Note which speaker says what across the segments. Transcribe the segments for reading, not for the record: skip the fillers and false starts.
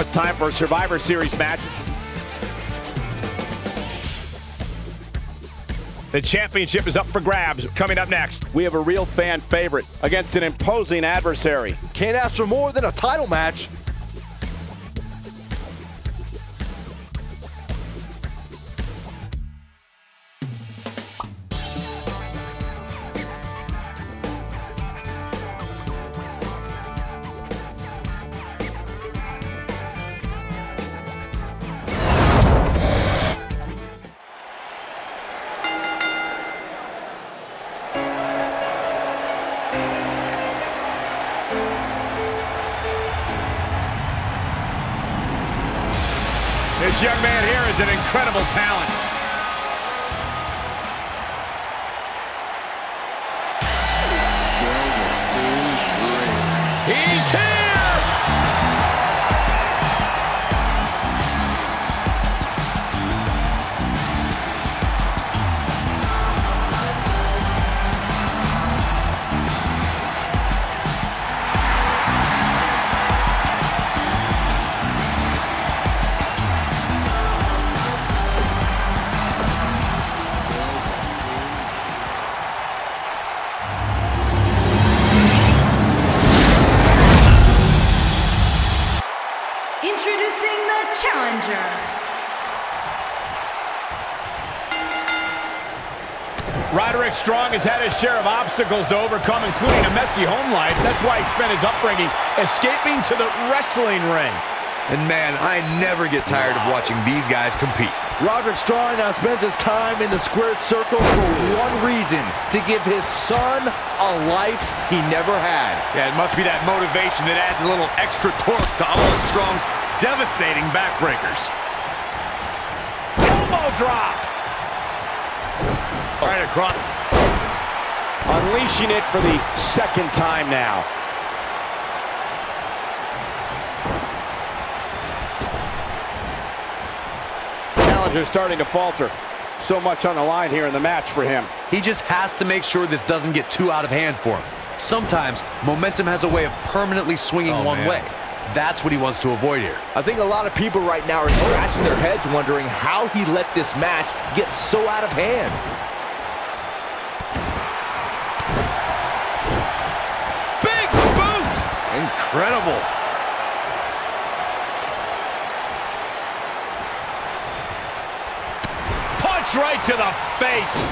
Speaker 1: Now it's time for a Survivor Series match. The championship is up for grabs. Coming up next,
Speaker 2: we have a real fan favorite against an imposing adversary.
Speaker 3: Can't ask for more than a title match.
Speaker 1: this young man here is an incredible talent. He's here!
Speaker 4: Introducing the challenger.
Speaker 1: Roderick Strong has had his share of obstacles to overcome, including a messy home life. That's why he spent his upbringing escaping to the wrestling ring.
Speaker 5: And man, I never get tired of watching these guys compete.
Speaker 3: Roderick Strong now spends his time in the squared circle for one reason: to give his son a life he never had.
Speaker 1: Yeah, it must be that motivation that adds a little extra torque to all of Strong's devastating backbreakers. Elbow drop! Right across.
Speaker 2: Unleashing it for the second time now. Challenger starting to falter. So much on the line here in the match for him.
Speaker 5: He just has to make sure this doesn't get too out of hand for him. Sometimes momentum has a way of permanently swinging one way. That's what he wants to avoid here.
Speaker 3: I think a lot of people right now are scratching their heads wondering how he let this match get so out of hand.
Speaker 1: Big boot! Incredible. Punch right to the face.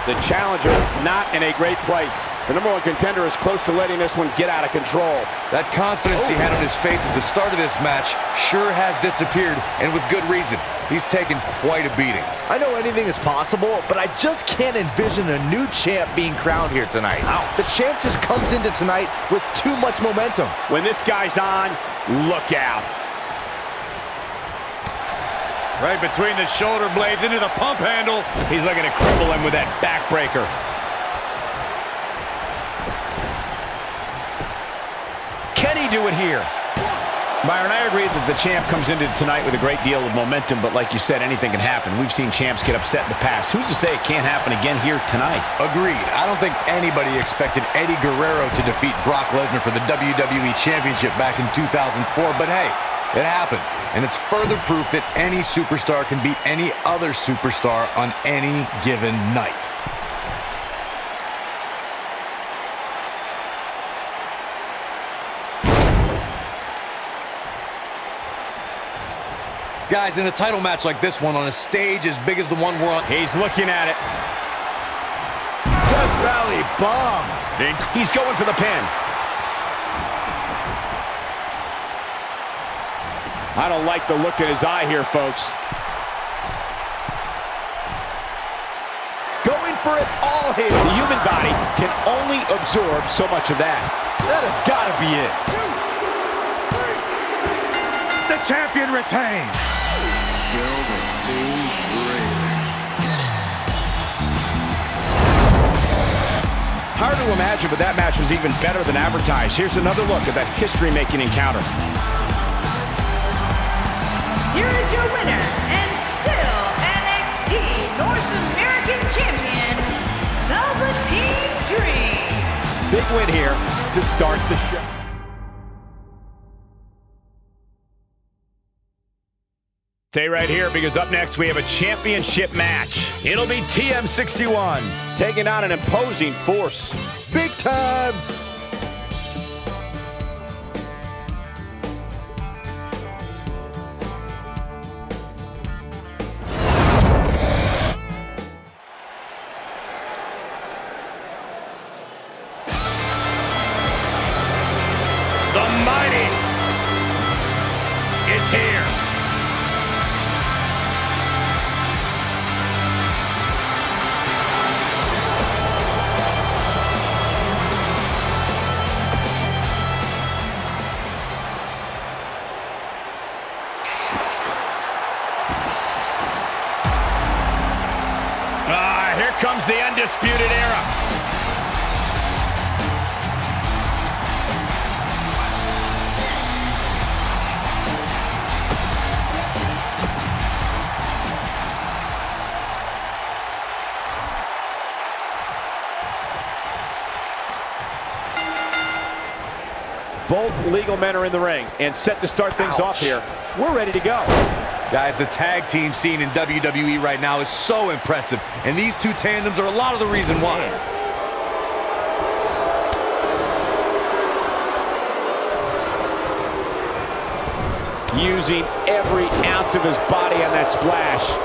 Speaker 2: The challenger not in a great place. The number one contender is close to letting this one get out of control.
Speaker 5: That confidence he had on his face at the start of this match sure has disappeared, and with good reason. He's taken quite a beating.
Speaker 3: I know anything is possible, but I just can't envision a new champ being crowned here tonight. The champ just comes into tonight with too much momentum.
Speaker 1: When this guy's on, look out. Right between the shoulder blades into the pump handle. He's looking to cripple him with that backbreaker. Can he do it here? Byron, I agree that the champ comes into tonight with a great deal of momentum, but like you said, anything can happen. We've seen champs get upset in the past. Who's to say it can't happen again here tonight?
Speaker 5: Agreed. I don't think anybody expected Eddie Guerrero to defeat Brock Lesnar for the WWE Championship back in 2004, but hey, it happened. And it's further proof that any superstar can beat any other superstar on any given night. Guys, in a title match like this one, on a stage as big as the one we're on...
Speaker 1: He's looking at it.
Speaker 3: Death Valley bomb.
Speaker 1: He's going for the pin.
Speaker 2: I don't like the look in his eye here, folks. Going for it all here. The human body can only absorb so much of that.
Speaker 3: That has got to be it.
Speaker 1: 2, 3. The champion retains. Hard to imagine, but that match was even better than advertised. Here's another look at that history-making encounter.
Speaker 4: Here is your winner, and still NXT North American Champion, Velveteen Dream.
Speaker 2: Big win here to start the show.
Speaker 1: Stay right here because up next we have a championship match. It'll be TM61
Speaker 2: taking on an imposing force.
Speaker 3: Big time!
Speaker 1: The Mighty is here. Here comes the Undisputed Era.
Speaker 2: Both legal men are in the ring and set to start things off here. We're ready to go.
Speaker 5: Guys, the tag team scene in WWE right now is so impressive, and these two tandems are a lot of the reason why.
Speaker 2: Using every ounce of his body on that splash.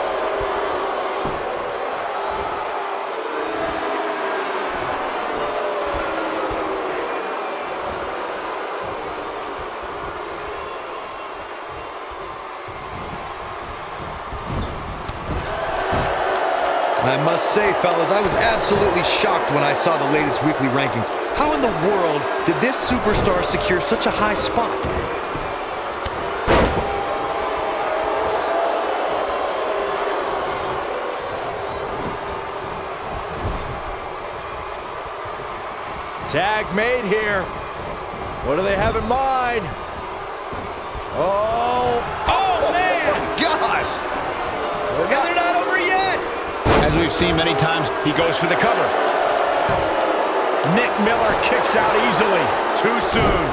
Speaker 5: I must say, fellas, I was absolutely shocked when I saw the latest weekly rankings. How in the world did this superstar secure such a high spot?
Speaker 3: Tag made here. What do they have in mind? Oh man! Gosh! And they're not over yet!
Speaker 1: As we've seen many times, he goes for the cover. Nick Miller kicks out easily. Too soon.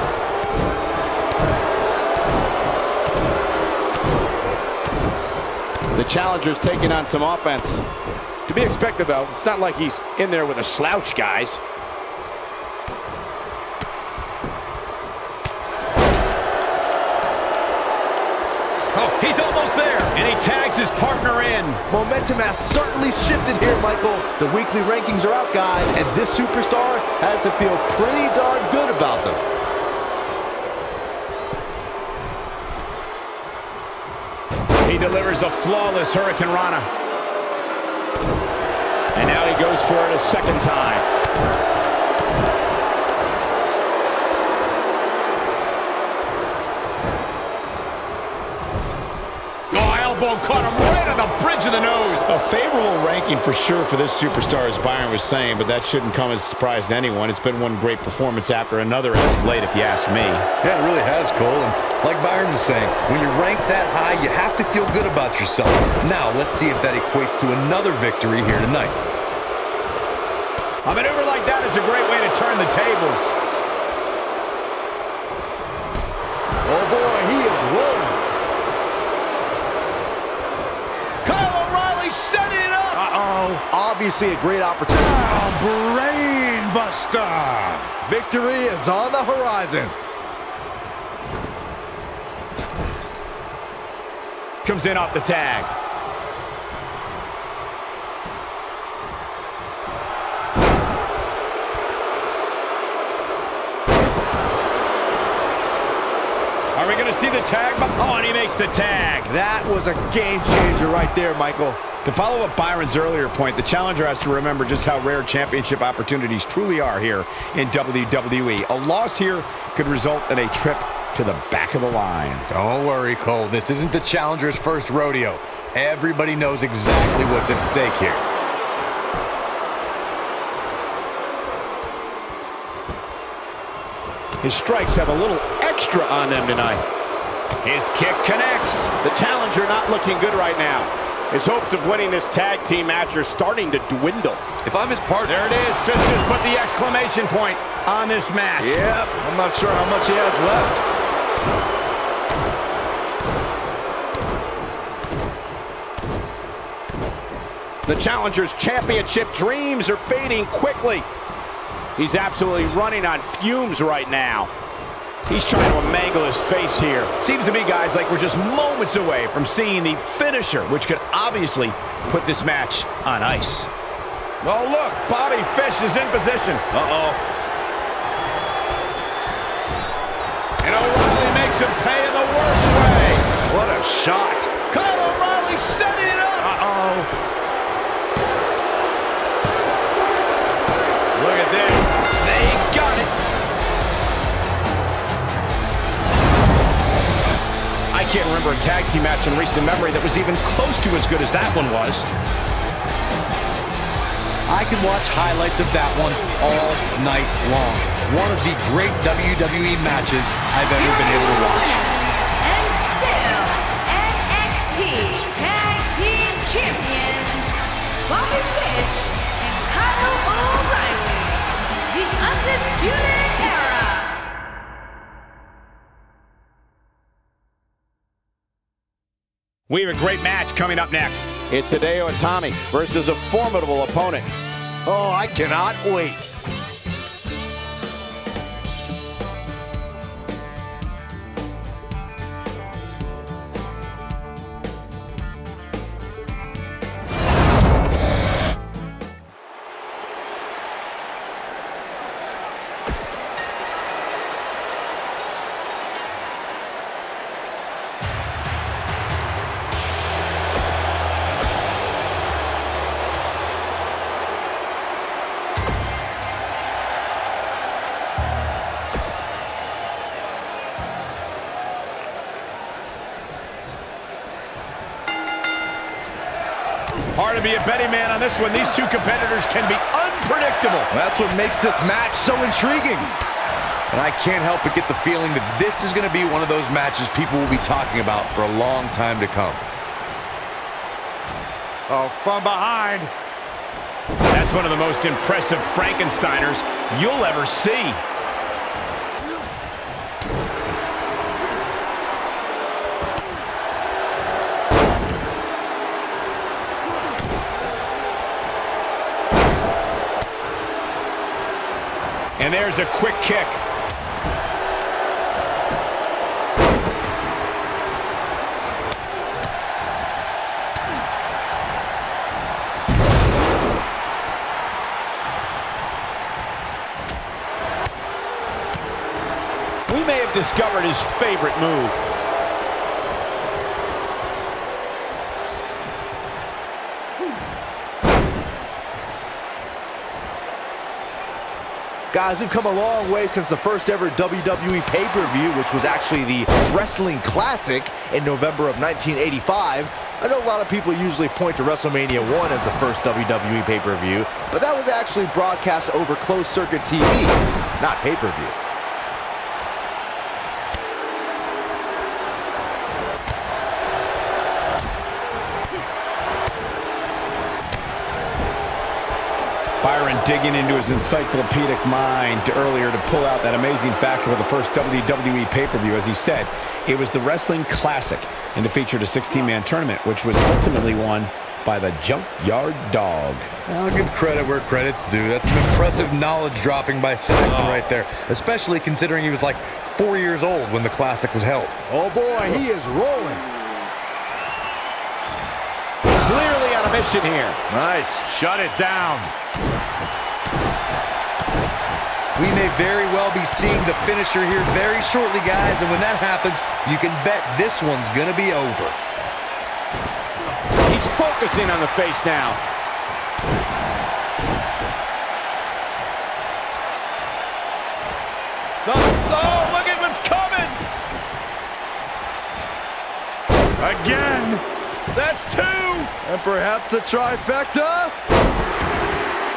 Speaker 2: The challenger's taking on some offense. To be expected, though. It's not like he's in there with a slouch, guys.
Speaker 1: Oh, he's almost there. And he tags his partner in.
Speaker 3: Momentum has certainly shifted here, Michael. The weekly rankings are out, guys, and this superstar has to feel pretty darn good about them.
Speaker 1: He delivers a flawless Hurricane Rana. And now he goes for it a second time. Elbow caught him right on the bridge of the nose. A favorable ranking for sure for this superstar, as Byron was saying, but that shouldn't come as a surprise to anyone. It's been one great performance after another as of late, if you ask me.
Speaker 5: Yeah, it really has, Cole. And like Byron was saying, when you're ranked that high, you have to feel good about yourself. Now, let's see if that equates to another victory here tonight.
Speaker 1: A maneuver like that is a great way to turn the tables.
Speaker 3: Oh boy, he is rolling.
Speaker 1: Setting it up.
Speaker 3: Obviously a great opportunity.
Speaker 1: Brain buster.
Speaker 3: Victory is on the horizon.
Speaker 1: Comes in off the tag. Are we going to see the tag? Oh, and he makes the tag.
Speaker 3: That was a game changer right there, Michael.
Speaker 1: To follow up Byron's earlier point, the challenger has to remember just how rare championship opportunities truly are here in WWE. A loss here could result in a trip to the back of the line.
Speaker 5: Don't worry, Cole. This isn't the challenger's first rodeo. Everybody knows exactly what's at stake here.
Speaker 2: His strikes have a little extra on them tonight.
Speaker 1: His kick connects.
Speaker 2: The challenger not looking good right now. His hopes of winning this tag team match are starting to dwindle.
Speaker 5: If I'm his partner...
Speaker 1: There it is. Fist just put the exclamation point on this match.
Speaker 3: Yep, I'm not sure how much he has left.
Speaker 2: The challenger's championship dreams are fading quickly. He's absolutely running on fumes right now.
Speaker 1: He's trying to mangle his face here. Seems to me, guys, like we're just moments away from seeing the finisher, which could obviously put this match on ice.
Speaker 2: Oh, look, Bobby Fish is in position.
Speaker 1: Uh-oh.
Speaker 2: And O'Reilly makes him pay in the worst way.
Speaker 3: What a shot.
Speaker 2: Kyle O'Reilly setting it up.
Speaker 3: Uh-oh.
Speaker 1: Look at this. They got it. I can't remember a tag team match in recent memory that was even close to as good as that one was.
Speaker 5: I can watch highlights of that one all night long. One of the great WWE matches I've ever been able to watch.
Speaker 4: And still, NXT Tag Team Champions, Bobby Fish and Kyle O'Reilly, the Undisputed Era.
Speaker 1: We have a great match coming up next.
Speaker 2: It's Hideo Itami versus a formidable opponent.
Speaker 3: Oh, I cannot wait.
Speaker 1: Hard to be a betting man on this one. These two competitors can be unpredictable.
Speaker 3: That's what makes this match so intriguing.
Speaker 5: And I can't help but get the feeling that this is going to be one of those matches people will be talking about for a long time to come.
Speaker 2: Oh, from behind.
Speaker 1: That's one of the most impressive Frankensteiners you'll ever see. And there's a quick kick. We may have discovered his favorite move.
Speaker 3: Guys, we've come a long way since the first ever WWE pay-per-view, which was actually the Wrestling Classic in November of 1985. I know a lot of people usually point to WrestleMania 1 as the first WWE pay-per-view, but that was actually broadcast over closed-circuit TV, not pay-per-view.
Speaker 1: Byron digging into his encyclopedic mind earlier to pull out that amazing fact about the first WWE pay-per-view. As he said, it was the Wrestling Classic, and it featured a 16-man tournament, which was ultimately won by the Junkyard Dog.
Speaker 5: I'll give credit where credit's due. That's some impressive knowledge dropping by Saxton right there, especially considering he was like 4 years old when the Classic was held.
Speaker 3: Oh boy, he is rolling.
Speaker 2: Clearly on a mission here.
Speaker 3: Nice.
Speaker 2: Shut it down.
Speaker 5: We may very well be seeing the finisher here very shortly, guys, and when that happens, you can bet this one's gonna be over.
Speaker 2: He's focusing on the face now.
Speaker 1: Oh, look at what's coming! Again! That's two!
Speaker 3: And perhaps a trifecta?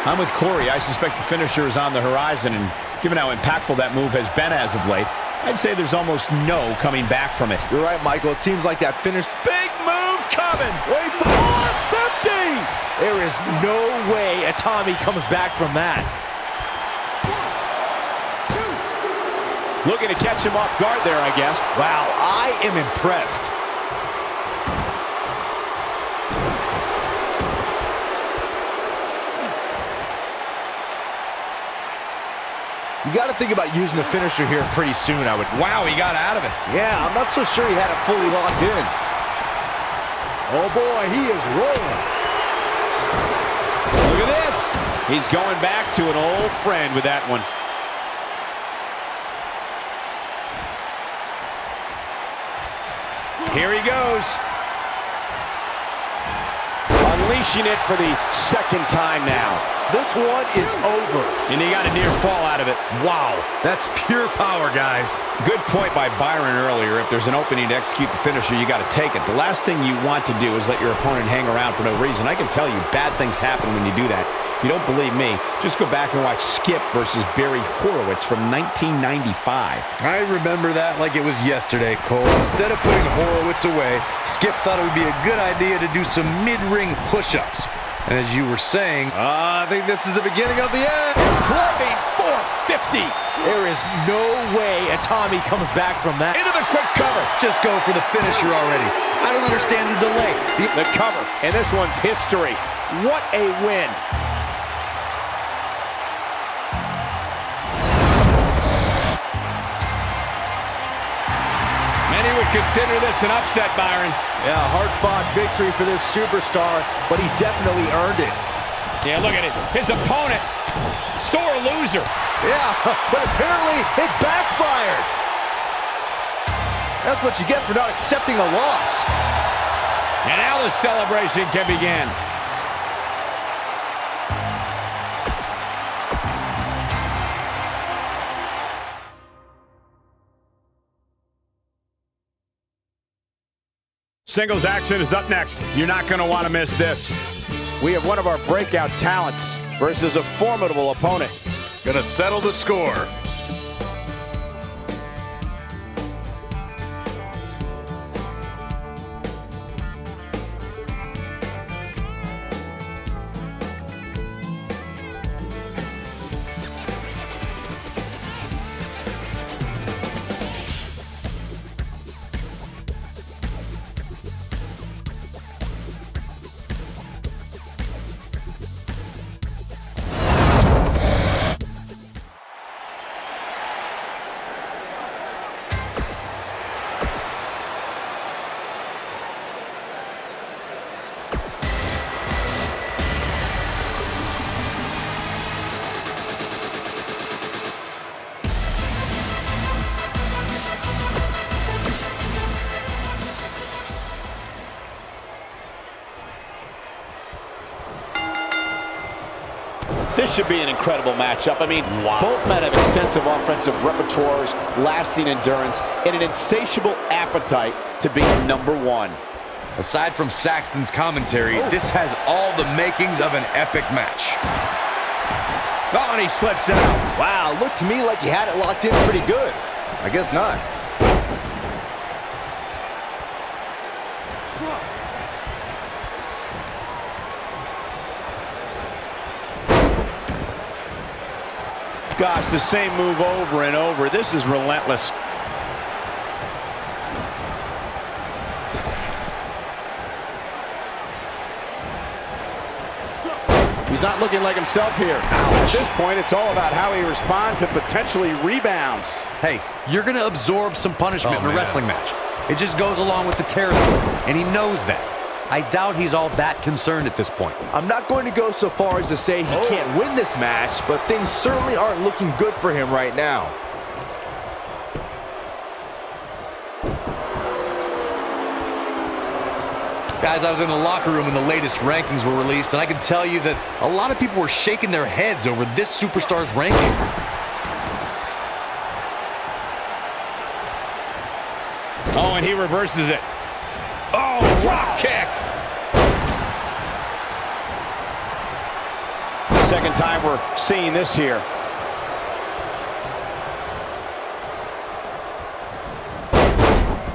Speaker 1: I'm with Corey. I suspect the finisher is on the horizon, and given how impactful that move has been as of late, I'd say there's almost no coming back from it.
Speaker 3: You're right, Michael. It seems like that finish.
Speaker 1: Big move coming!
Speaker 3: Wait for 450! There is no way Itami comes back from that.
Speaker 2: Looking to catch him off guard there, I guess.
Speaker 3: Wow, I am impressed. You got to think about using the finisher here pretty soon, I would.
Speaker 5: Wow, he got out of it.
Speaker 3: Yeah, I'm not so sure he had it fully locked in. Oh boy, he is rolling.
Speaker 1: Look at this. He's going back to an old friend with that one. Here he goes. Unleashing it for the second time now.
Speaker 3: This one is over.
Speaker 1: And he got a near fall out of it.
Speaker 5: Wow, that's pure power, guys.
Speaker 1: Good point by Byron earlier. If there's an opening to execute the finisher, you got to take it. The last thing you want to do is let your opponent hang around for no reason. I can tell you, bad things happen when you do that. If you don't believe me, just go back and watch Skip versus Barry Horowitz from 1995.
Speaker 5: I remember that like it was yesterday, Cole. Instead of putting Horowitz away, Skip thought it would be a good idea to do some mid-ring push-ups. And as you were saying,
Speaker 3: I think this is the beginning of the end.
Speaker 2: Clubbing 450.
Speaker 3: There is no way a Tommy comes back from that.
Speaker 2: Into the quick cover.
Speaker 5: just go for the finisher already. I don't understand the delay.
Speaker 2: The cover, and this one's history. What a win.
Speaker 1: Many would consider this an upset, Byron.
Speaker 3: Yeah, hard-fought victory for this superstar, but he definitely earned it.
Speaker 1: Yeah, look at it. His opponent, sore loser.
Speaker 3: Yeah, but apparently it backfired. That's what you get for not accepting a loss.
Speaker 1: And now the celebration can begin. Singles action is up next. You're not going to want to miss this.
Speaker 2: We have one of our breakout talents versus a formidable opponent.
Speaker 5: Gonna settle the score.
Speaker 2: This should be an incredible matchup. I mean, both men have extensive offensive repertoires, lasting endurance, and an insatiable appetite to be number one.
Speaker 5: Aside from Saxton's commentary, this has all the makings of an epic match.
Speaker 1: Oh, and he slips it out.
Speaker 3: Wow, looked to me like he had it locked in pretty good. I guess not.
Speaker 1: Gosh, the same move over and over. This is relentless.
Speaker 2: He's not looking like himself here. At this point, it's all about how he responds and potentially rebounds.
Speaker 5: Hey, you're gonna absorb some punishment in a wrestling match. It just goes along with the territory, and he knows that. I doubt he's all that concerned at this point.
Speaker 3: I'm not going to go so far as to say he can't win this match, but things certainly aren't looking good for him right now.
Speaker 5: Guys, I was in the locker room when the latest rankings were released, and I can tell you that a lot of people were shaking their heads over this superstar's ranking.
Speaker 1: Oh, and he reverses it. Oh, drop kick.
Speaker 2: Second time we're seeing this here.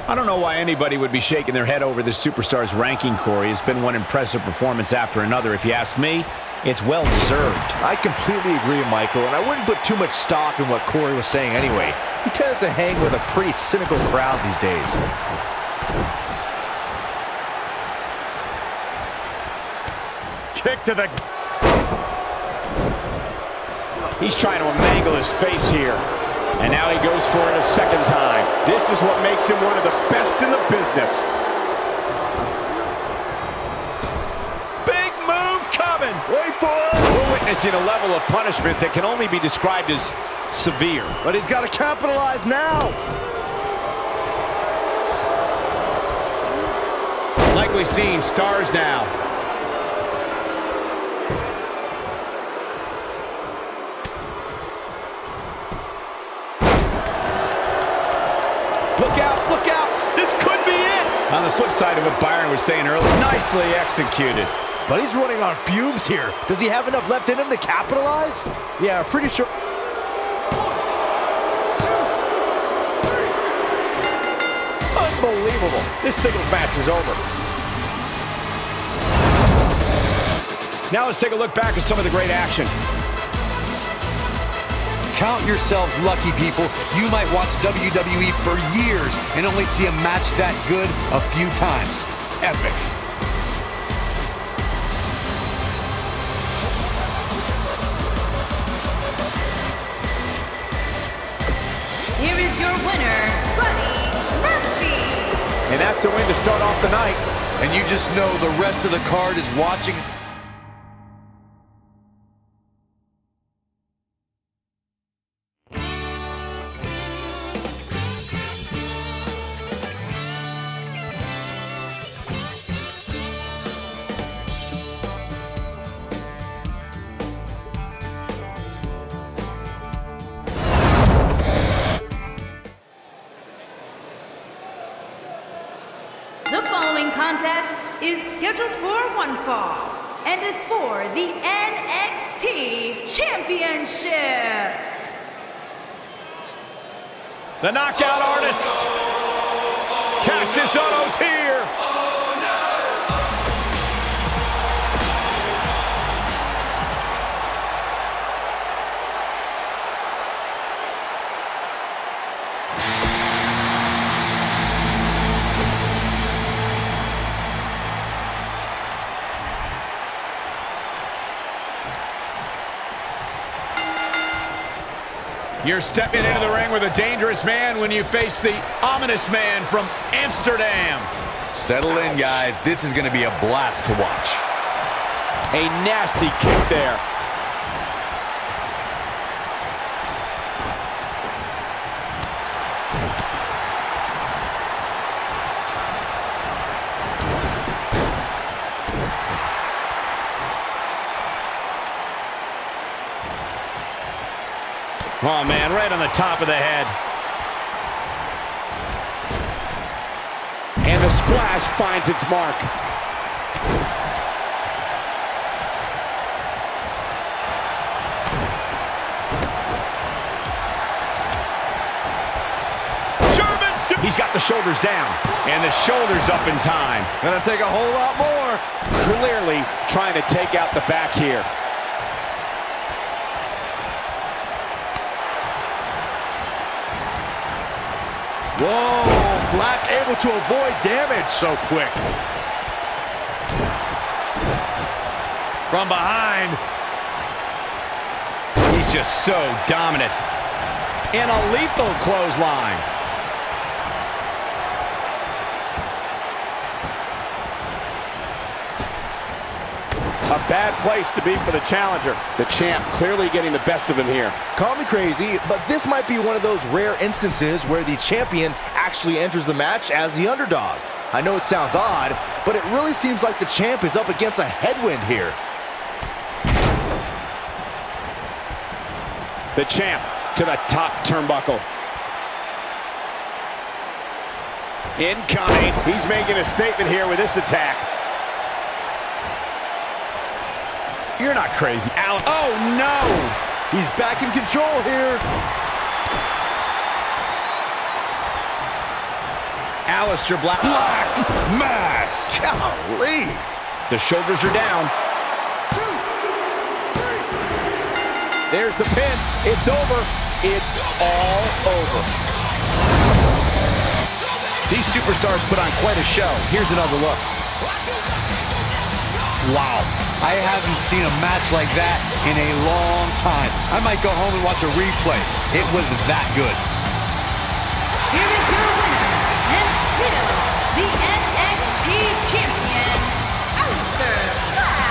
Speaker 1: I don't know why anybody would be shaking their head over this superstar's ranking, Corey. It's been one impressive performance after another. If you ask me, it's well-deserved.
Speaker 3: I completely agree, Michael, and I wouldn't put too much stock in what Corey was saying anyway. He tends to hang with a pretty cynical crowd these days.
Speaker 1: Kick to the...
Speaker 2: He's trying to mangle his face here. And now he goes for it a second time. This is what makes him one of the best in the business.
Speaker 1: Big move coming. Wait for it. We're witnessing a level of punishment that can only be described as severe.
Speaker 3: But he's got to capitalize now.
Speaker 1: Like we've seen, stars now. Look out, look out. This could be it. On the flip side of what Byron was saying earlier, nicely executed.
Speaker 3: But he's running on fumes here. Does he have enough left in him to capitalize? Yeah, I'm pretty sure.
Speaker 2: Unbelievable. This singles match is over.
Speaker 1: Now let's take a look back at some of the great action.
Speaker 5: Count yourselves lucky, people. You might watch WWE for years and only see a match that good a few times. Epic.
Speaker 4: Here is your winner, Buddy Murphy.
Speaker 2: And that's a win to start off the night.
Speaker 5: And you just know the rest of the card is watching.
Speaker 4: The following contest is scheduled for one fall and is for the NXT Championship.
Speaker 1: The knockout artist. Cassius Ohno's here. You're stepping into the ring with a dangerous man when you face the ominous man from Amsterdam.
Speaker 5: Settle in, guys. This is going to be a blast to watch.
Speaker 2: A nasty kick there.
Speaker 1: Oh, man, right on the top of the head.
Speaker 2: And the splash finds its mark.
Speaker 1: He's got the shoulders down, and the shoulders up in time.
Speaker 3: Gonna take a whole lot more.
Speaker 2: Clearly trying to take out the back here.
Speaker 3: Whoa, Black able to avoid damage so quick.
Speaker 1: From behind. He's just so dominant. And a lethal clothesline.
Speaker 2: A bad place to be for the challenger. The champ clearly getting the best of him here.
Speaker 3: Call me crazy, but this might be one of those rare instances where the champion actually enters the match as the underdog. I know it sounds odd, but it really seems like the champ is up against a headwind here.
Speaker 2: The champ to the top turnbuckle.
Speaker 1: Incoming.
Speaker 2: He's making a statement here with this attack.
Speaker 1: You're not crazy, Alan. Oh, no!
Speaker 3: He's back in control here.
Speaker 1: Aleister Black. Black Mass.
Speaker 3: Golly.
Speaker 1: The shoulders are down.
Speaker 2: There's the pin. It's over. It's all over.
Speaker 1: These superstars put on quite a show. Here's another look. Wow.
Speaker 5: I haven't seen a match like that in a long time. I might go home and watch a replay. It was that good.
Speaker 4: Here is your winner, and still the NXT Champion, Black.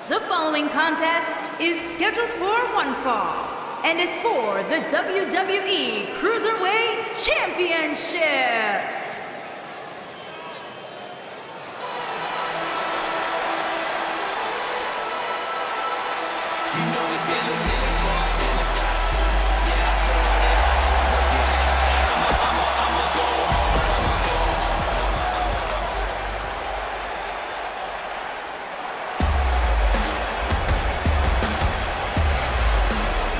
Speaker 4: The following contest is scheduled for one fall and is for the WWE Cruiserweight Championship.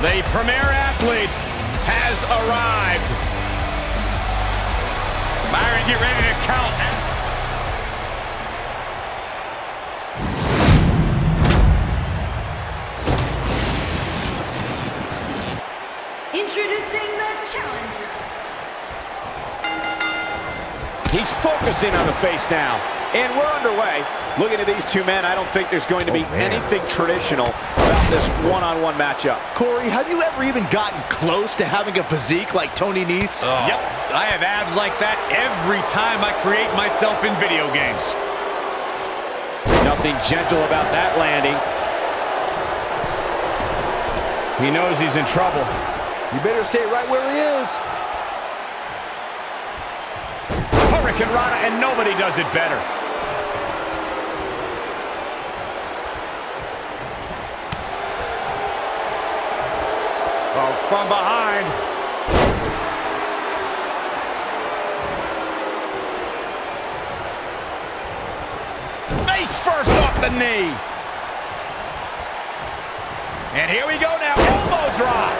Speaker 1: The premier athlete has arrived. Byron, get ready to count.
Speaker 4: Introducing the challenger.
Speaker 2: He's focusing on the face now. And we're underway. Looking at these two men, I don't think there's going to be anything traditional about this one-on-one matchup.
Speaker 3: Corey, have you ever even gotten close to having a physique like Tony Nese?
Speaker 5: Oh. Yep, I have abs like that every time I create myself in video games.
Speaker 2: Nothing gentle about that landing.
Speaker 1: He knows he's in trouble.
Speaker 3: You better stay right where he is.
Speaker 1: Hurricane Rana, and nobody does it better. Oh, from behind. Face first off the knee. And here we go now, elbow drop.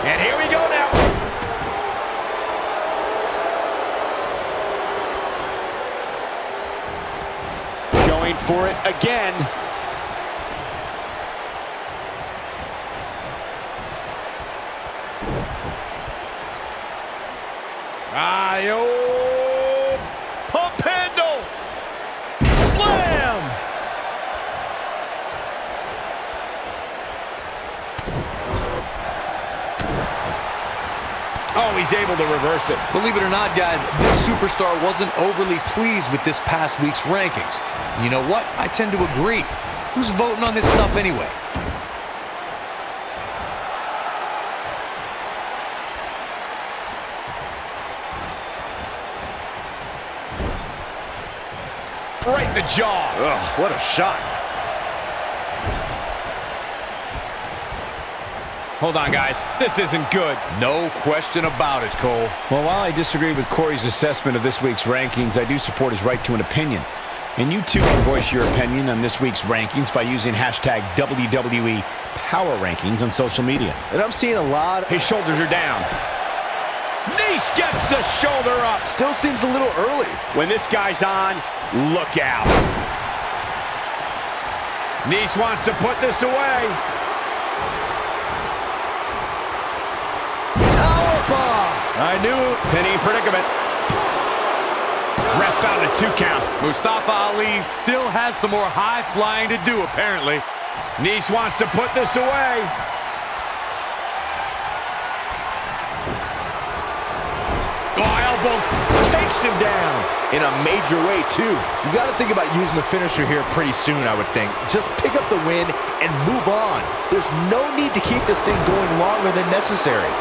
Speaker 1: And here we go now.
Speaker 2: Going for it again.
Speaker 1: Pump handle. Slam. Oh, he's able to reverse it.
Speaker 5: Believe it or not, guys, this superstar wasn't overly pleased with this past week's rankings. You know what? I tend to agree. Who's voting on this stuff anyway?
Speaker 1: Right in the jaw.
Speaker 3: Ugh, what a shot.
Speaker 1: Hold on, guys. This isn't good.
Speaker 5: No question about it, Cole.
Speaker 1: Well, while I disagree with Corey's assessment of this week's rankings, I do support his right to an opinion. And you too can voice your opinion on this week's rankings by using hashtag WWE Power Rankings on social media.
Speaker 3: And I'm seeing a lot.
Speaker 1: His shoulders are down. Nese gets the shoulder up.
Speaker 3: Still seems a little early.
Speaker 1: When this guy's on, look out. Nese wants to put this away.
Speaker 3: Powerbomb.
Speaker 1: I knew. Pinning predicament. Ref found a 2 count.
Speaker 5: Mustafa Ali still has some more high flying to do, apparently.
Speaker 1: Nese wants to put this away. Oh, elbow takes him down.
Speaker 3: In a major way, too. You got to think about using the finisher here pretty soon, I would think. Just pick up the win and move on. There's no need to keep this thing going longer than necessary.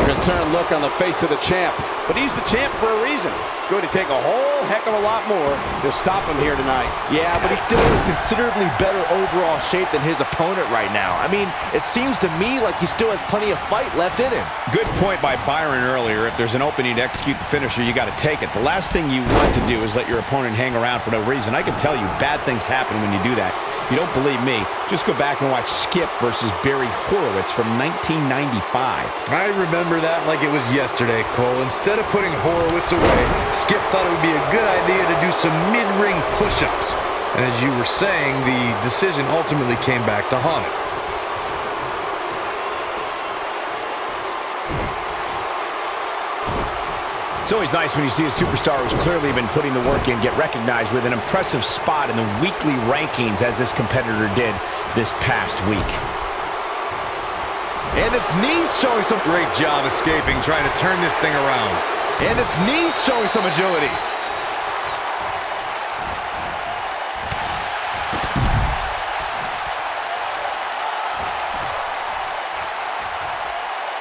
Speaker 2: Concerned look on the face of the champ. but he's the champ for a reason. It's going to take a whole heck of a lot more to stop him here tonight.
Speaker 3: Yeah, but he's still in considerably better overall shape than his opponent right now. I mean, it seems to me like he still has plenty of fight left in him.
Speaker 1: Good point by Byron earlier. If there's an opening to execute the finisher, you got to take it. The last thing you want to do is let your opponent hang around for no reason. I can tell you, bad things happen when you do that. If you don't believe me, just go back and watch Skip versus Barry Horowitz from 1995.
Speaker 5: I remember that like it was yesterday, Cole. Instead of putting Horowitz away, Skip thought it would be a good idea to do some mid-ring push-ups. And as you were saying, the decision ultimately came back to haunt him.
Speaker 1: It's always nice when you see a superstar who's clearly been putting the work in get recognized with an impressive spot in the weekly rankings as this competitor did this past week.
Speaker 3: And its knees showing some
Speaker 5: Great job escaping, trying to turn this thing around.
Speaker 3: And its knees showing some agility.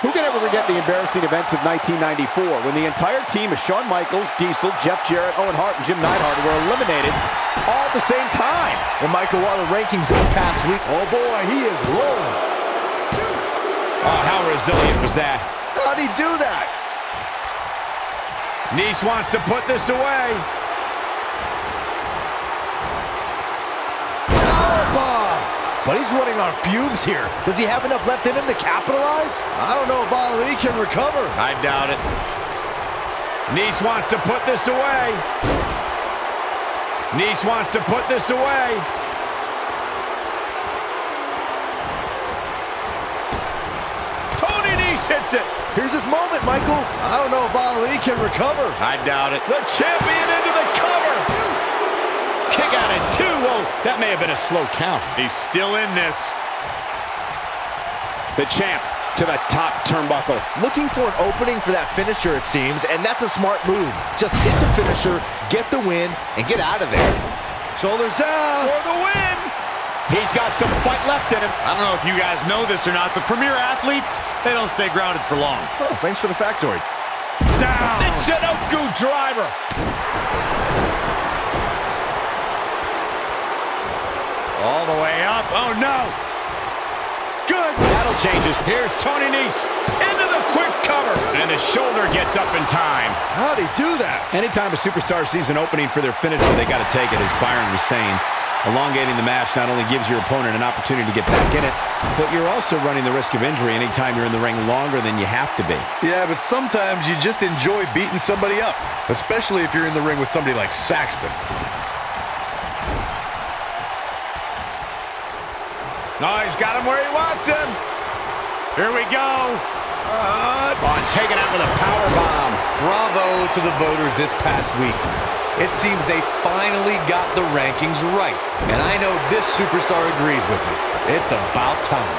Speaker 2: Who can ever forget the embarrassing events of 1994 when the entire team of Shawn Michaels, Diesel, Jeff Jarrett, Owen Hart, and Jim Neidhart were eliminated all at the same time?
Speaker 3: Well, Michael, while the rankings this past week, oh boy, he is rolling.
Speaker 1: Oh, how resilient was that?
Speaker 3: How'd he do that?
Speaker 1: Nice wants to put this away.
Speaker 3: Powerbomb! But he's running on fumes here. Does he have enough left in him to capitalize? I don't know if Ali can recover.
Speaker 1: I doubt it. Nice wants to put this away. Nice wants to put this away. Tony Nice hits it.
Speaker 3: Here's his moment, Michael. I don't know if Ali can recover.
Speaker 1: I doubt it. The champion into the cover. Kick out at 2. Whoa, that may have been a slow count.
Speaker 5: He's still in this.
Speaker 1: The champ to the top turnbuckle.
Speaker 3: Looking for an opening for that finisher, it seems, and that's a smart move. Just hit the finisher, get the win, and get out of there. Shoulders down.
Speaker 1: For the win. He's got some fight left in him.
Speaker 5: I don't know if you guys know this or not, but premier athletes, they don't stay grounded for long.
Speaker 3: Oh, thanks for the factoid.
Speaker 5: Down.
Speaker 1: The Jinoku driver.
Speaker 5: All the way up. Oh, no.
Speaker 1: Good. That'll change us. Here's Tony Nese into the quick cover. And the shoulder gets up in time.
Speaker 3: How'd he do that?
Speaker 1: Anytime a superstar sees an opening for their finisher, they got to take it, as Byron was saying. Elongating the match not only gives your opponent an opportunity to get back in it, but you're also running the risk of injury anytime you're in the ring longer than you have to be.
Speaker 5: Yeah, but sometimes you just enjoy beating somebody up, especially if you're in the ring with somebody like Saxton.
Speaker 1: No, he's got him where he wants him. Here we go. Taken out with a power bomb.
Speaker 5: Bravo to the voters this past week. It seems they finally got the rankings right. And I know this superstar agrees with me. It's about time.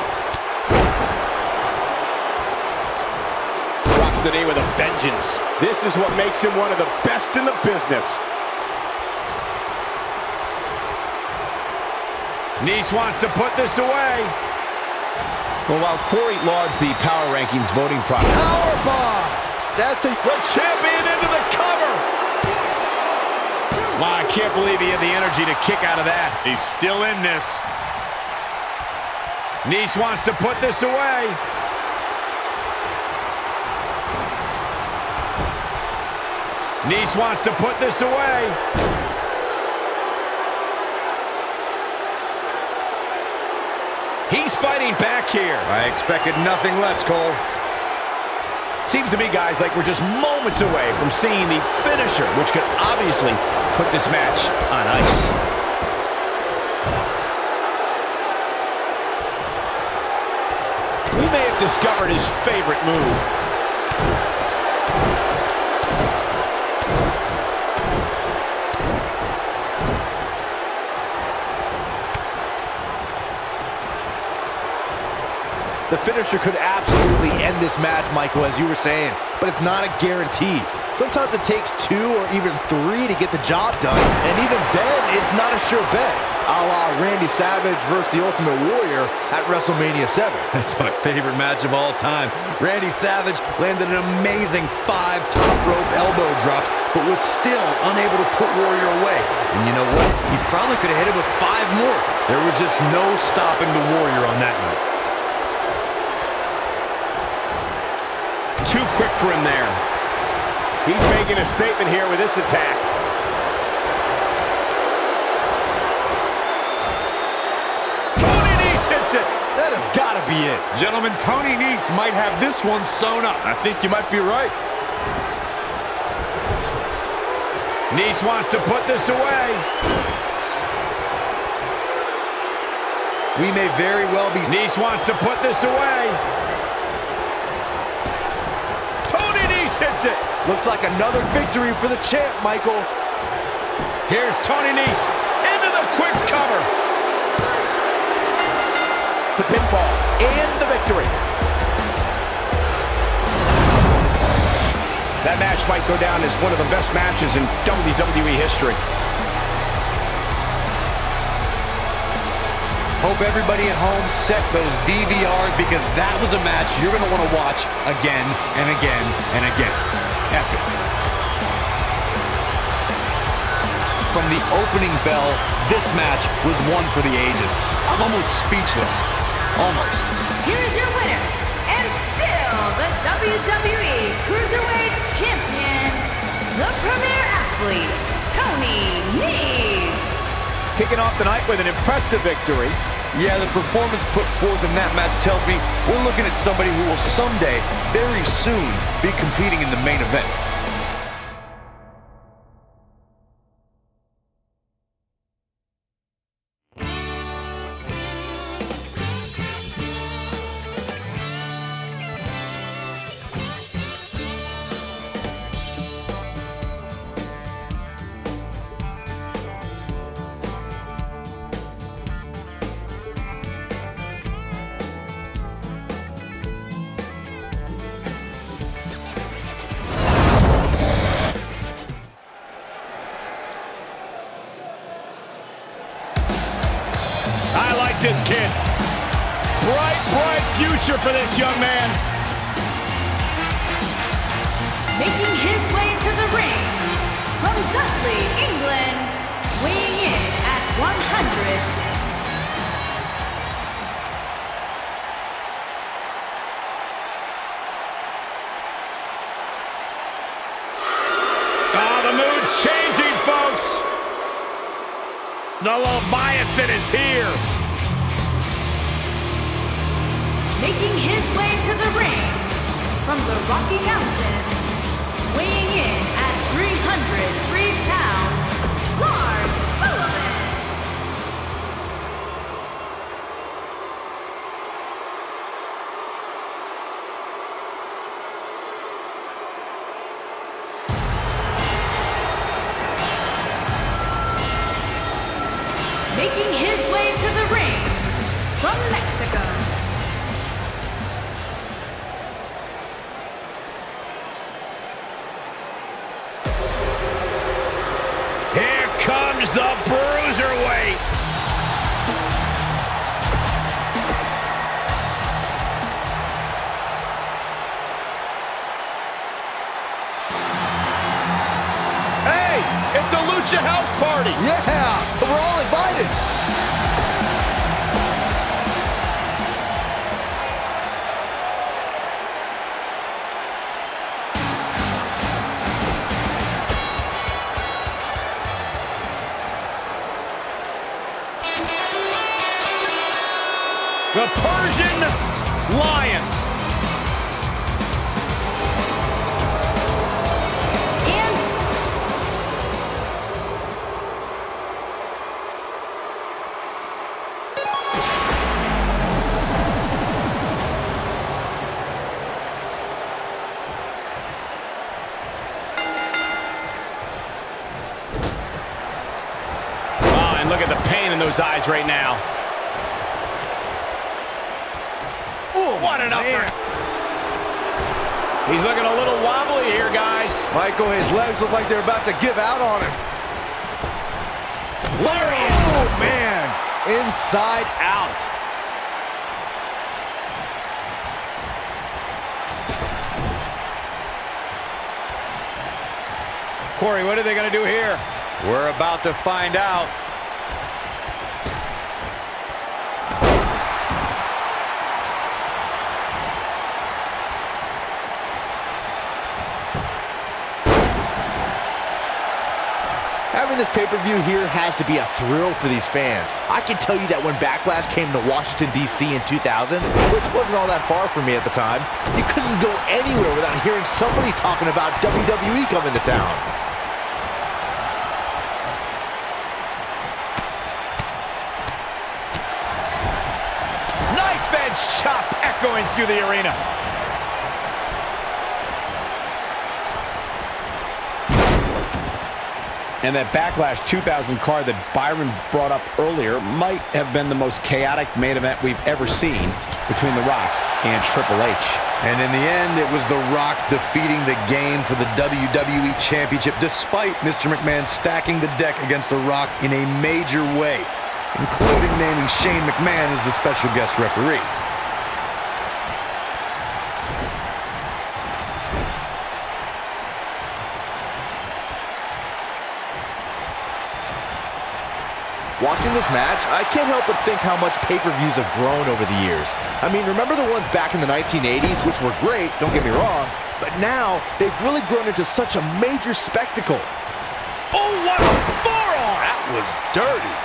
Speaker 2: Drops the knee with a vengeance. This is what makes him one of the best in the business.
Speaker 1: Nice wants to put this away. Well, while Corey lauds the power rankings voting process.
Speaker 3: Powerbomb! That's the
Speaker 1: champion into the cover. Wow, I can't believe he had the energy to kick out of that.
Speaker 5: He's still in this.
Speaker 1: Nice wants to put this away. Nice wants to put this away. He's fighting back here.
Speaker 5: I expected nothing less, Cole.
Speaker 1: Seems to me, guys, like we're just moments away from seeing the finisher, which could obviously put this match on ice. We may have discovered his favorite move.
Speaker 3: The finisher could absolutely end this match, Michael, as you were saying, but it's not a guarantee. Sometimes it takes 2 or even 3 to get the job done, and even then, it's not a sure bet. a la Randy Savage versus the Ultimate Warrior at WrestleMania 7.
Speaker 6: That's my favorite match of all time. Randy Savage landed an amazing 5 top rope elbow drops, but was still unable to put Warrior away. And you know what? He probably could have hit him with 5 more. There was just no stopping the Warrior on that night.
Speaker 1: Too quick for him there. He's making a statement here with this attack. Tony Nese hits it.
Speaker 3: That has got to be it.
Speaker 5: Gentlemen, Tony Nese might have this one sewn up.
Speaker 1: I think you might be right. Nese wants to put this away.
Speaker 6: We may very well be...
Speaker 1: Nese wants to put this away. Tony Nese hits it.
Speaker 3: Looks like another victory for the champ, Michael.
Speaker 1: Here's Tony Nese into the quick cover. The pinfall and the victory. That match might go down as one of the best matches in WWE history.
Speaker 5: Hope everybody at home set those DVRs, because that was a match you're going to want to watch again and again and again. Epic. From the opening bell, this match was one for the ages. I'm almost speechless. Almost.
Speaker 4: Here's your winner, and still the WWE Cruiserweight Champion, the premier athlete, Tony Nese.
Speaker 1: Kicking off the night with an impressive victory.
Speaker 6: Yeah, the performance put forth in that match tells me we're looking at somebody who will someday, very soon, be competing in the main event.
Speaker 1: This kid. Bright future for this young man.
Speaker 4: Making his way to the ring from Dudley, England, weighing in at 100.
Speaker 1: The mood's changing, folks. The Leviathan is here.
Speaker 4: Making his way to the ring from the Rocky Mountains, weighing in at 303 pounds, Lars Sullivan. Making his way to the ring from Mexico,
Speaker 1: comes the Bruiserweight. Hey, it's a Lucha House Party.
Speaker 3: Yeah, we're all invited.
Speaker 1: The Persian Lion.
Speaker 4: and
Speaker 1: And look at the pain in those eyes right now. What an upper. He's looking a little wobbly here, guys.
Speaker 3: Michael, his legs look like they're about to give out on him.
Speaker 1: Lariat.
Speaker 3: Oh, man. Inside out.
Speaker 1: Corey, what are they going to do here?
Speaker 5: We're about to find out.
Speaker 3: Having this pay-per-view here has to be a thrill for these fans. I can tell you that when Backlash came to Washington, D.C. in 2000, which wasn't all that far from me at the time, you couldn't go anywhere without hearing somebody talking about WWE coming to town.
Speaker 1: Knife edge chop echoing through the arena. And that Backlash 2000 card that Byron brought up earlier might have been the most chaotic main event we've ever seen between The Rock and Triple H.
Speaker 5: And in the end, it was The Rock defeating the game for the WWE Championship, despite Mr. McMahon stacking the deck against The Rock in a major way, including naming Shane McMahon as the special guest referee.
Speaker 3: Watching this match, I can't help but think how much pay-per-views have grown over the years. I mean, remember the ones back in the 1980s, which were great, don't get me wrong, but now they've really grown into such a major spectacle.
Speaker 1: Oh, what a forearm!
Speaker 3: That was dirty.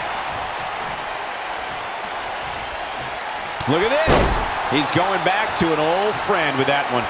Speaker 1: Look at this. He's going back to an old friend with that one.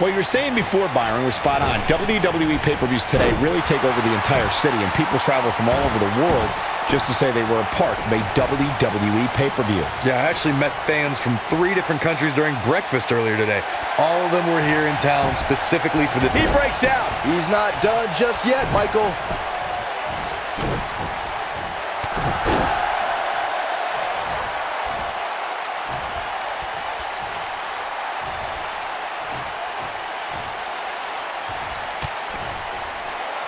Speaker 1: What you were saying before, Byron, was spot on. WWE pay-per-views today really take over the entire city, and people travel from all over the world just to say they were a part of a WWE pay-per-view.
Speaker 5: Yeah, I actually met fans from 3 different countries during breakfast earlier today. All of them were here in town specifically for the...
Speaker 1: He breaks out.
Speaker 3: He's not done just yet, Michael.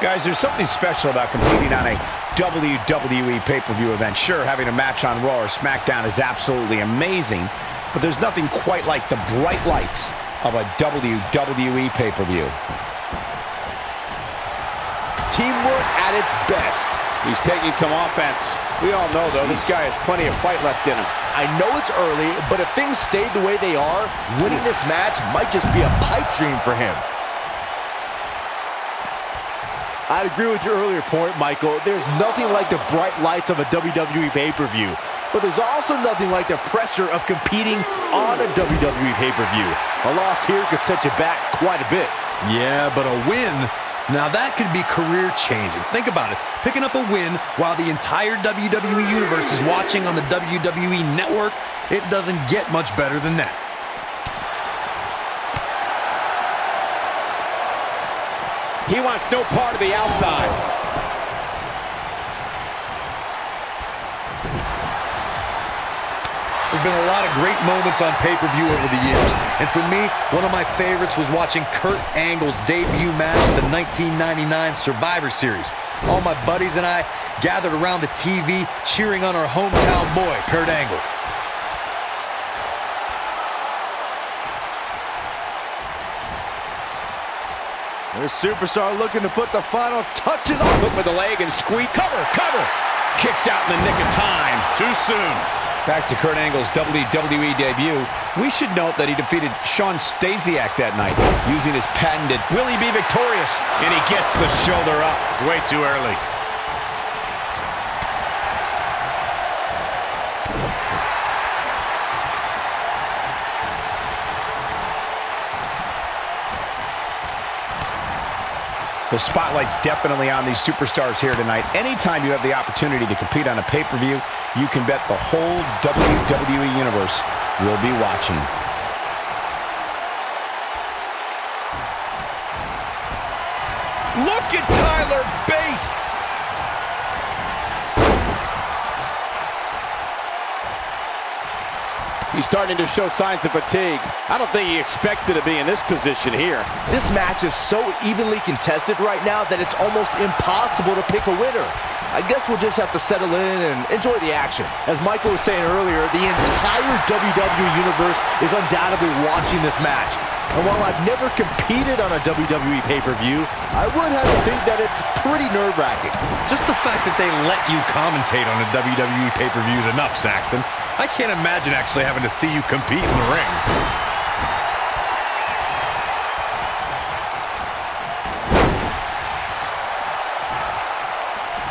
Speaker 1: Guys, there's something special about competing on a WWE pay-per-view event. Sure, having a match on Raw or SmackDown is absolutely amazing, but there's nothing quite like the bright lights of a WWE pay-per-view.
Speaker 3: Teamwork at its best.
Speaker 2: He's taking some offense. We all know, though, this guy has plenty of fight left in him.
Speaker 3: I know it's early, but if things stayed the way they are, winning this match might just be a pipe dream for him. I'd agree with your earlier point, Michael. There's nothing like the bright lights of a WWE pay-per-view, but there's also nothing like the pressure of competing on a WWE pay-per-view. A loss here could set you back quite a bit.
Speaker 6: Yeah, but a win, now that could be career-changing. Think about it. Picking up a win while the entire WWE Universe is watching on the WWE Network, it doesn't get much better than that.
Speaker 1: He wants no part of the outside.
Speaker 6: There's been a lot of great moments on pay-per-view over the years. And for me, one of my favorites was watching Kurt Angle's debut match at the 1999 Survivor Series. All my buddies and I gathered around the TV cheering on our hometown boy, Kurt Angle.
Speaker 3: The superstar looking to put the final touches on.
Speaker 1: Look with the leg and squeeze. Cover, cover. Kicks out in the nick of time. Too soon. Back to Kurt Angle's WWE debut. We should note that he defeated Shawn Stasiak that night using his patented "Will he be victorious?" And he gets the shoulder up. It's way too early. The spotlight's definitely on these superstars here tonight. Anytime you have the opportunity to compete on a pay-per-view, you can bet the whole WWE Universe will be watching. Look at Tyler Bate!
Speaker 2: He's starting to show signs of fatigue. I don't think he expected to be in this position here.
Speaker 3: This match is so evenly contested right now that it's almost impossible to pick a winner. I guess we'll just have to settle in and enjoy the action. As Michael was saying earlier, the entire WWE Universe is undoubtedly watching this match. And while I've never competed on a WWE pay-per-view, I would have to think that it's pretty nerve-wracking.
Speaker 5: Just the fact that they let you commentate on a WWE pay-per-view is enough, Saxton. I can't imagine actually having to see you compete in the ring.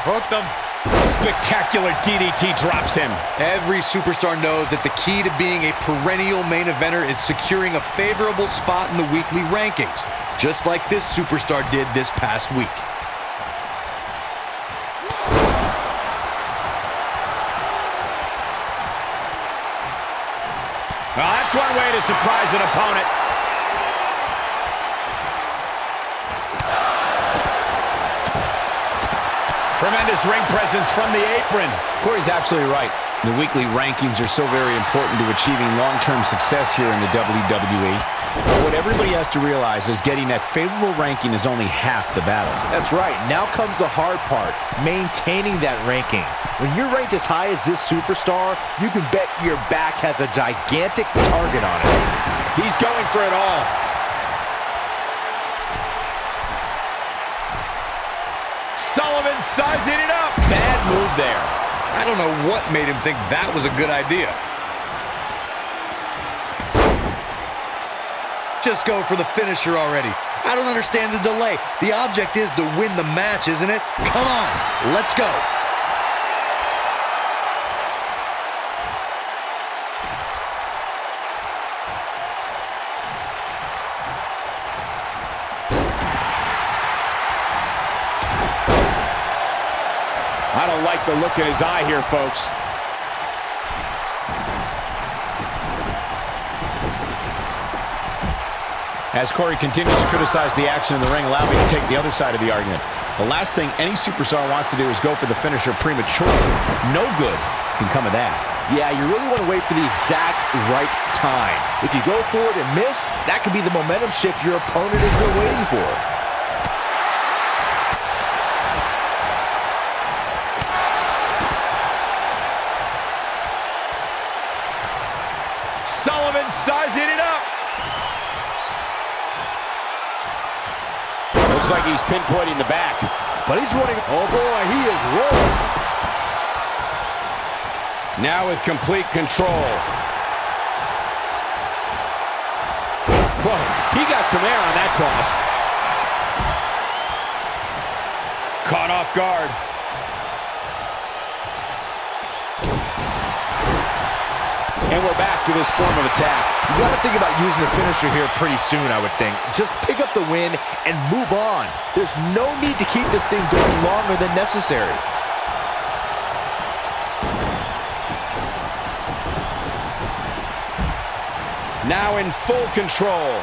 Speaker 5: Hooked him.
Speaker 1: Spectacular DDT drops him.
Speaker 5: Every superstar knows that the key to being a perennial main eventer is securing a favorable spot in the weekly rankings, just like this superstar did this past week.
Speaker 1: Well, that's one way to surprise an opponent. Tremendous ring presence from the apron. Corey's absolutely right. The weekly rankings are so very important to achieving long-term success here in the WWE. But what everybody has to realize is getting that favorable ranking is only half the battle.
Speaker 3: That's right. Now comes the hard part, maintaining that ranking. When you're ranked as high as this superstar, you can bet your back has a gigantic target on it.
Speaker 1: He's going for it all. Sullivan sizing it up. Bad move there.
Speaker 5: I don't know what made him think that was a good idea. Just go for the finisher already. I don't understand the delay. The object is to win the match, isn't it? Come on, let's go.
Speaker 1: I don't like the look in his eye here, folks. As Corey continues to criticize the action in the ring, allow me to take the other side of the argument. The last thing any superstar wants to do is go for the finisher prematurely. No good can come of that.
Speaker 3: Yeah, you really want to wait for the exact right time. If you go for it and miss, that could be the momentum shift your opponent has been waiting for.
Speaker 1: Sullivan sizing it up. Looks like he's pinpointing the back.
Speaker 3: But he's running. Oh boy, he is rolling.
Speaker 1: Now with complete control. Whoa, he got some air on that toss. Caught off guard. And we're back to this form of attack.
Speaker 3: You got to think about using the finisher here pretty soon, I would think. Just pick up the win and move on. There's no need to keep this thing going longer than necessary.
Speaker 1: Now in full control.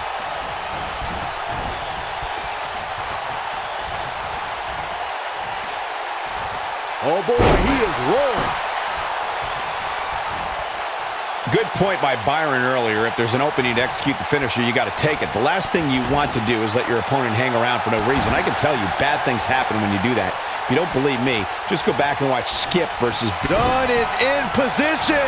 Speaker 3: Oh boy, he is rolling.
Speaker 1: Good point by Byron earlier. If there's an opening to execute the finisher, you got to take it. The last thing you want to do is let your opponent hang around for no reason. I can tell you, bad things happen when you do that. If you don't believe me, just go back and watch Skip versus...
Speaker 3: Dunn is in position.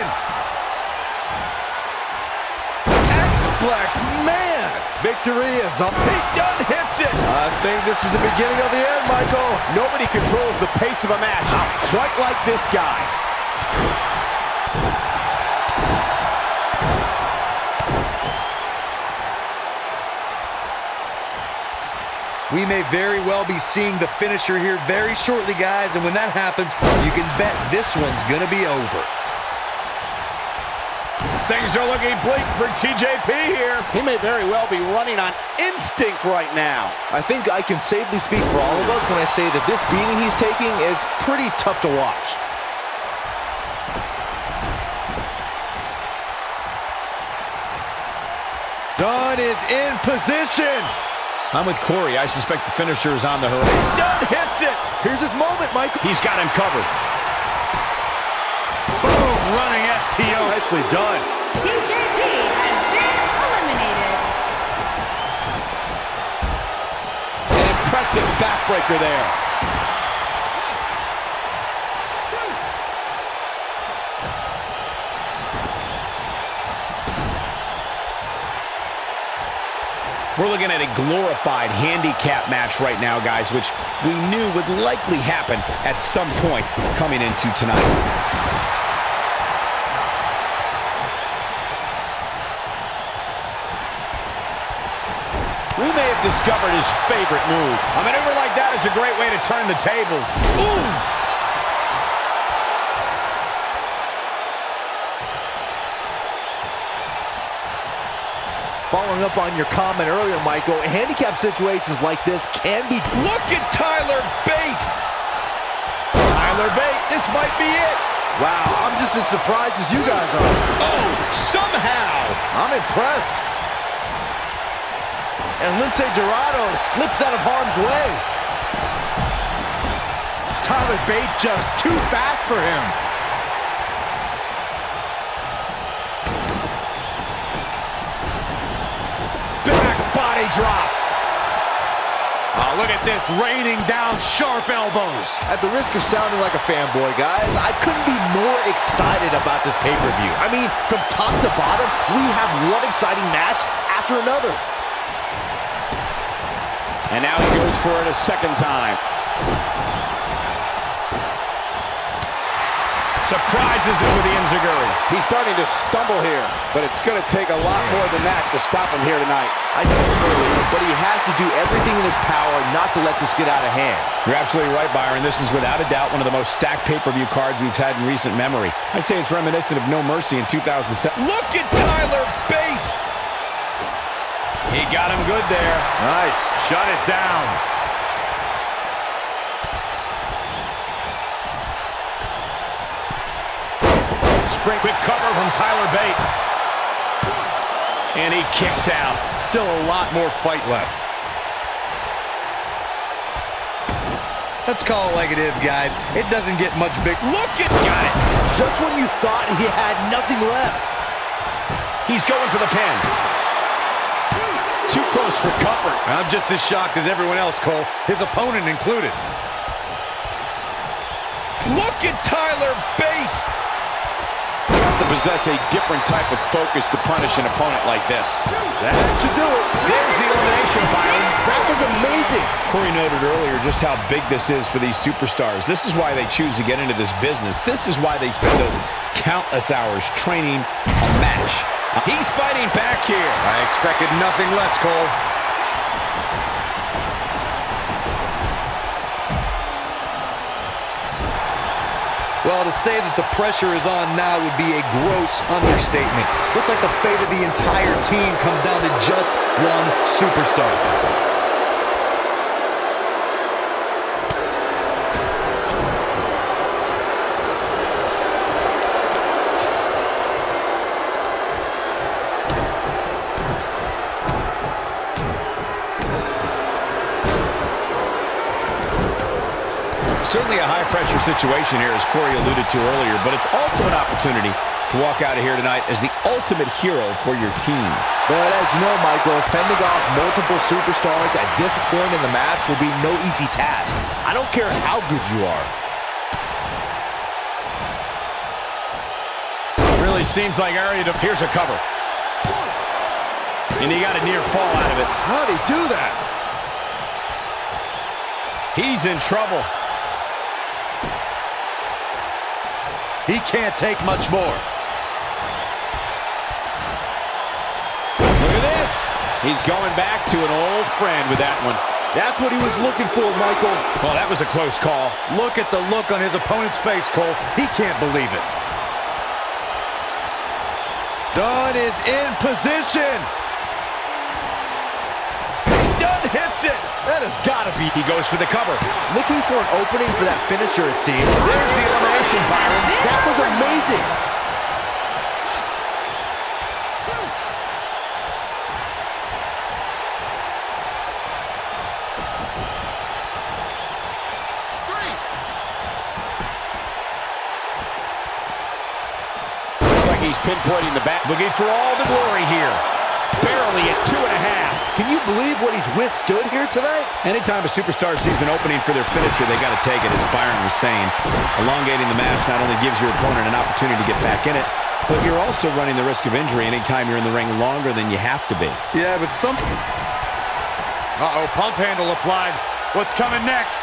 Speaker 3: X-Plex, man. Victory is up. Dunn hits it. I think this is the beginning of the end, Michael.
Speaker 1: Nobody controls the pace of a match quite like this guy.
Speaker 5: We may very well be seeing the finisher here very shortly, guys, and when that happens, you can bet this one's gonna be over.
Speaker 1: Things are looking bleak for TJP here.
Speaker 2: He may very well be running on instinct right now.
Speaker 3: I think I can safely speak for all of us when I say that this beating he's taking is pretty tough to watch. Dunn is in position.
Speaker 1: I'm with Corey. I suspect the finisher is on the horizon.
Speaker 3: Dunn hits it. Here's his moment, Michael.
Speaker 1: He's got him covered.
Speaker 5: Boom, running STO.
Speaker 3: Nicely done.
Speaker 4: TJP
Speaker 2: Massive backbreaker there.
Speaker 1: We're looking at a glorified handicap match right now, guys, which we knew would likely happen at some point coming into tonight.
Speaker 2: We may have discovered his favorite move.
Speaker 1: A maneuver like that is a great way to turn the tables. Ooh!
Speaker 3: Following up on your comment earlier, Michael, handicap situations like this can be...
Speaker 2: Look at Tyler Bate! Tyler Bate, this might be it.
Speaker 3: Wow, I'm just as surprised as you guys are.
Speaker 2: Oh, somehow!
Speaker 3: I'm impressed. And Lince Dorado slips out of harm's way. Tyler Bate just too fast for him.
Speaker 2: Drop. Oh, look at this, raining down sharp elbows.
Speaker 3: At the risk of sounding like a fanboy, guys, I couldn't be more excited about this pay-per-view. I mean, from top to bottom, we have one exciting match after another.
Speaker 2: And now he goes for it a second time.
Speaker 1: Surprises him with the enziguri.
Speaker 2: He's starting to stumble here, but it's going to take a lot more than that to stop him here tonight.
Speaker 3: I know it's early, but he has to do everything in his power not to let this get out of hand.
Speaker 1: You're absolutely right, Byron. This is without a doubt one of the most stacked pay-per-view cards we've had in recent memory. I'd say it's reminiscent of No Mercy in 2007.
Speaker 2: Look at Tyler Bate!
Speaker 1: He got him good there.
Speaker 2: Nice. Shut it down.
Speaker 1: Quick cover from Tyler Bate. And he kicks out.
Speaker 5: Still a lot more fight left. Let's call it like it is, guys. It doesn't get much big.
Speaker 2: Look at...
Speaker 1: Got it.
Speaker 3: Just when you thought he had nothing left.
Speaker 1: He's going for the pin.
Speaker 2: Too close for comfort.
Speaker 5: I'm just as shocked as everyone else, Cole. His opponent included.
Speaker 2: Look at Tyler Bate! You have to possess a different type of focus to punish an opponent like this.
Speaker 3: That should do it.
Speaker 1: There's the elimination, Byron.
Speaker 3: That was amazing.
Speaker 1: Corey noted earlier just how big this is for these superstars. This is why they choose to get into this business. This is why they spend those countless hours training a match.
Speaker 2: He's fighting back here.
Speaker 5: I expected nothing less, Cole. Well, to say that the pressure is on now would be a gross understatement. Looks like the fate of the entire team comes down to just one superstar.
Speaker 1: Certainly a high-pressure situation here, as Corey alluded to earlier, but it's also an opportunity to walk out of here tonight as the ultimate hero for your team.
Speaker 3: But as you know, Michael, fending off multiple superstars at this point in the match will be no easy task. I don't care how good you are.
Speaker 1: Really seems like here's a cover. And he got a near fall out of it.
Speaker 3: How did he do that?
Speaker 1: He's in trouble.
Speaker 5: He can't take much more.
Speaker 2: Look at this. He's going back to an old friend with that one.
Speaker 3: That's what he was looking for, Michael.
Speaker 1: Well, that was a close call.
Speaker 5: Look at the look on his opponent's face, Cole. He can't believe it.
Speaker 3: Dunn is in position. Dunn hits it. That has got to be.
Speaker 1: He goes for the cover.
Speaker 3: Looking for an opening for that finisher, it seems.
Speaker 1: There's the elimination, Byron.
Speaker 3: That was amazing.
Speaker 2: Looks like he's pinpointing the back.
Speaker 1: Looking for all the glory here. Barely at 2.5.
Speaker 3: Can you believe what he's withstood here tonight?
Speaker 1: Anytime a superstar sees an opening for their finisher, they got to take it, as Byron was saying. Elongating the match not only gives your opponent an opportunity to get back in it, but you're also running the risk of injury anytime you're in the ring longer than you have to be.
Speaker 5: Yeah, but some... Uh-oh, pump handle applied. What's coming next?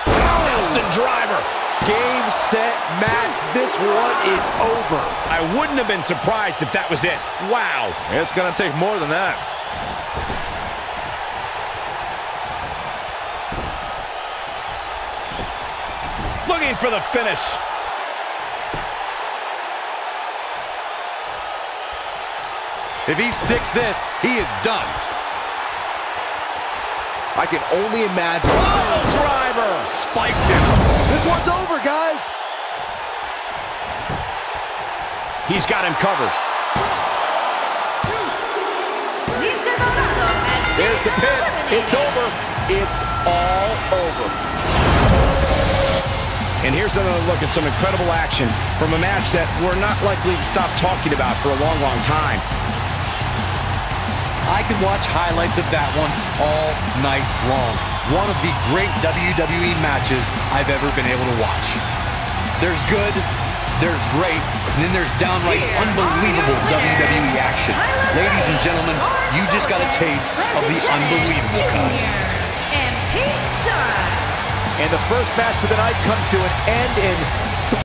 Speaker 1: Nelson driver.
Speaker 3: Game, set, match. This one is over.
Speaker 1: I wouldn't have been surprised if that was it. Wow.
Speaker 5: It's going to take more than that.
Speaker 1: Looking for the finish.
Speaker 5: If he sticks this, he is done.
Speaker 3: I can only imagine.
Speaker 1: Oh, driver.
Speaker 5: Spiked him.
Speaker 3: This one's over, guys.
Speaker 1: He's got him covered.
Speaker 3: There's the pin. It's over. It's all over.
Speaker 1: And here's another look at some incredible action from a match that we're not likely to stop talking about for a long, long time.
Speaker 5: I could watch highlights of that one all night long. One of the great WWE matches I've ever been able to watch. There's good, there's great, and then there's downright unbelievable WWE action. Ladies and gentlemen, you just got a taste of the unbelievable kind.
Speaker 4: And Pete Dunne.
Speaker 3: And the first match of the night comes to an end in